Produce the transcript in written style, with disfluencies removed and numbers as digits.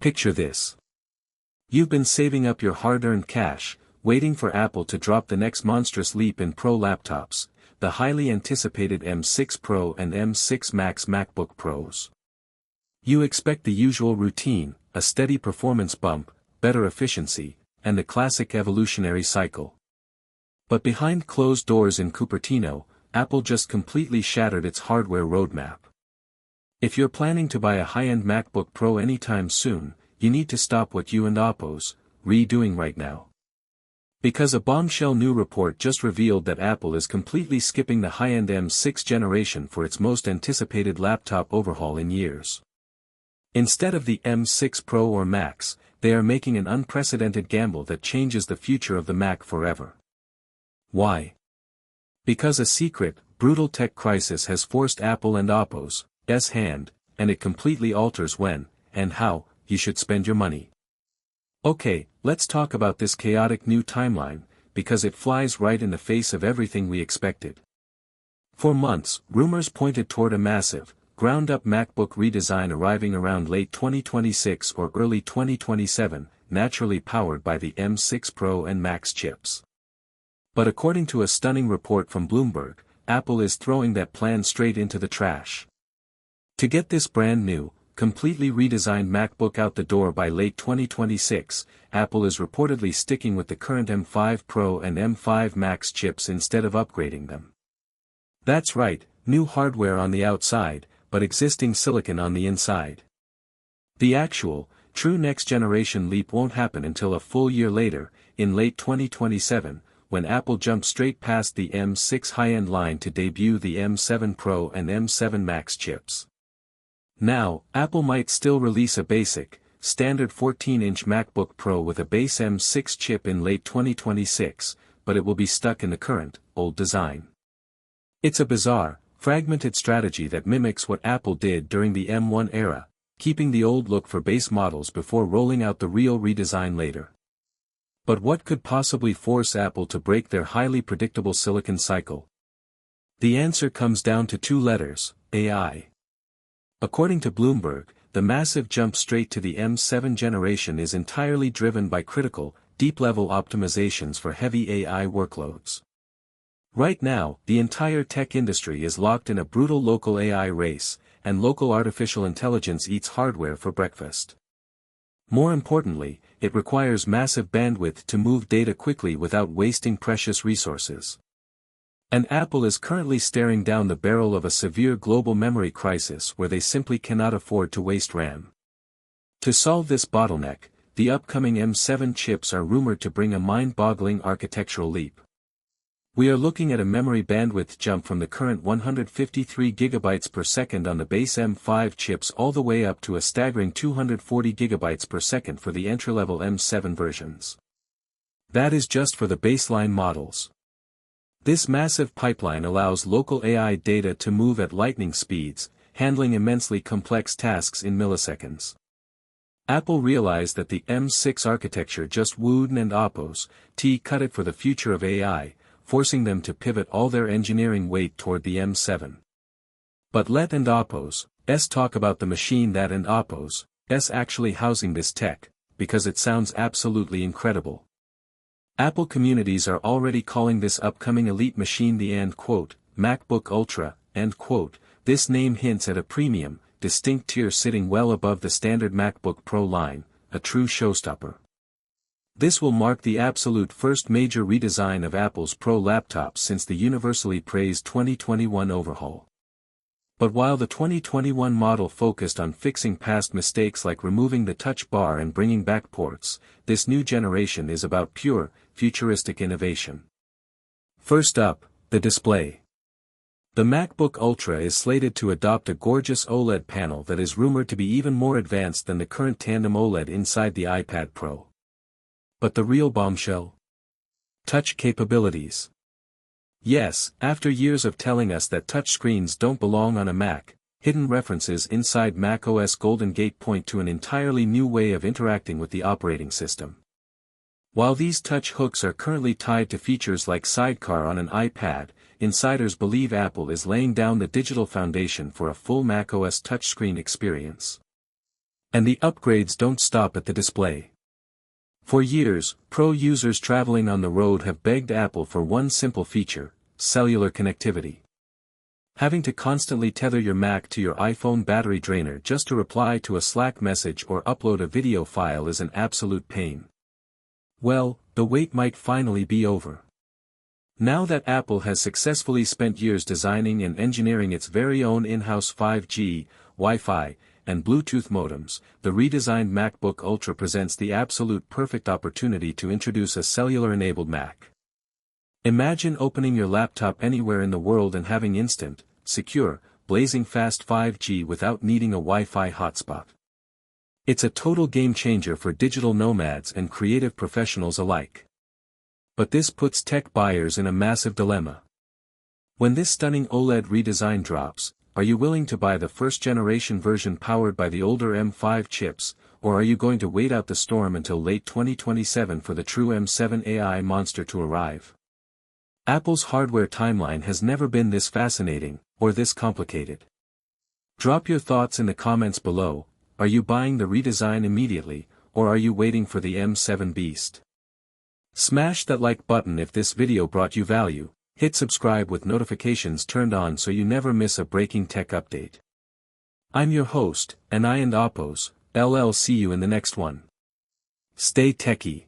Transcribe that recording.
Picture this. You've been saving up your hard-earned cash, waiting for Apple to drop the next monstrous leap in Pro laptops, the highly anticipated M6 Pro and M6 Max MacBook Pros. You expect the usual routine, a steady performance bump, better efficiency, and the classic evolutionary cycle. But behind closed doors in Cupertino, Apple just completely shattered its hardware roadmap. If you're planning to buy a high-end MacBook Pro anytime soon, you need to stop what you and Apple's redoing right now. Because a bombshell new report just revealed that Apple is completely skipping the high-end M6 generation for its most anticipated laptop overhaul in years. Instead of the M6 Pro or Max, they are making an unprecedented gamble that changes the future of the Mac forever. Why? Because a secret, brutal tech crisis has forced Apple and Apple's hand, and it completely alters when, and how, you should spend your money. Okay, let's talk about this chaotic new timeline, because it flies right in the face of everything we expected. For months, rumors pointed toward a massive, ground-up MacBook redesign arriving around late 2026 or early 2027, naturally powered by the M6 Pro and Max chips. But according to a stunning report from Bloomberg, Apple is throwing that plan straight into the trash. To get this brand new, completely redesigned MacBook out the door by late 2026, Apple is reportedly sticking with the current M5 Pro and M5 Max chips instead of upgrading them. That's right, new hardware on the outside, but existing silicon on the inside. The actual, true next-generation leap won't happen until a full year later, in late 2027, when Apple jumps straight past the M6 high-end line to debut the M7 Pro and M7 Max chips. Now, Apple might still release a basic, standard 14-inch MacBook Pro with a base M6 chip in late 2026, but it will be stuck in the current, old design. It's a bizarre, fragmented strategy that mimics what Apple did during the M1 era, keeping the old look for base models before rolling out the real redesign later. But what could possibly force Apple to break their highly predictable silicon cycle? The answer comes down to two letters: AI. According to Bloomberg, the massive jump straight to the M7 generation is entirely driven by critical, deep-level optimizations for heavy AI workloads. Right now, the entire tech industry is locked in a brutal local AI race, and local artificial intelligence eats hardware for breakfast. More importantly, it requires massive bandwidth to move data quickly without wasting precious resources. And Apple is currently staring down the barrel of a severe global memory crisis where they simply cannot afford to waste RAM. To solve this bottleneck, the upcoming M7 chips are rumored to bring a mind-boggling architectural leap. We are looking at a memory bandwidth jump from the current 153 GB per second on the base M5 chips all the way up to a staggering 240 GB per second for the entry-level M7 versions. That is just for the baseline models. This massive pipeline allows local AI data to move at lightning speeds, handling immensely complex tasks in milliseconds. Apple realized that the M6 architecture just wooed and Apple's cut it for the future of AI, forcing them to pivot all their engineering weight toward the M7. But let and Apple's talk about the machine that and Apple's actually housing this tech, because it sounds absolutely incredible. Apple communities are already calling this upcoming elite machine the MacBook Ultra, This name hints at a premium, distinct tier sitting well above the standard MacBook Pro line, a true showstopper. This will mark the absolute first major redesign of Apple's Pro laptops since the universally praised 2021 overhaul. But while the 2021 model focused on fixing past mistakes like removing the touch bar and bringing back ports, this new generation is about pure, futuristic innovation. First up, the display. The MacBook Ultra is slated to adopt a gorgeous OLED panel that is rumored to be even more advanced than the current tandem OLED inside the iPad Pro. But the real bombshell? Touch capabilities. Yes, after years of telling us that touchscreens don't belong on a Mac, hidden references inside macOS Golden Gate point to an entirely new way of interacting with the operating system. While these touch hooks are currently tied to features like Sidecar on an iPad, insiders believe Apple is laying down the digital foundation for a full macOS touchscreen experience. And the upgrades don't stop at the display. For years, Pro users traveling on the road have begged Apple for one simple feature: cellular connectivity. Having to constantly tether your Mac to your iPhone battery drainer just to reply to a Slack message or upload a video file is an absolute pain. Well, the wait might finally be over. Now that Apple has successfully spent years designing and engineering its very own in-house 5G, Wi-Fi, and Bluetooth modems, the redesigned MacBook Ultra presents the absolute perfect opportunity to introduce a cellular-enabled Mac. Imagine opening your laptop anywhere in the world and having instant, secure, blazing fast 5G without needing a Wi-Fi hotspot. It's a total game-changer for digital nomads and creative professionals alike. But this puts tech buyers in a massive dilemma. When this stunning OLED redesign drops, are you willing to buy the first-generation version powered by the older M5 chips, or are you going to wait out the storm until late 2027 for the true M7 AI monster to arrive? Apple's hardware timeline has never been this fascinating, or this complicated. Drop your thoughts in the comments below. Are you buying the redesign immediately, or are you waiting for the M7 beast? Smash that like button if this video brought you value, hit subscribe with notifications turned on so you never miss a breaking tech update. I'm your host, and Oppos, LL. See you in the next one. Stay techie.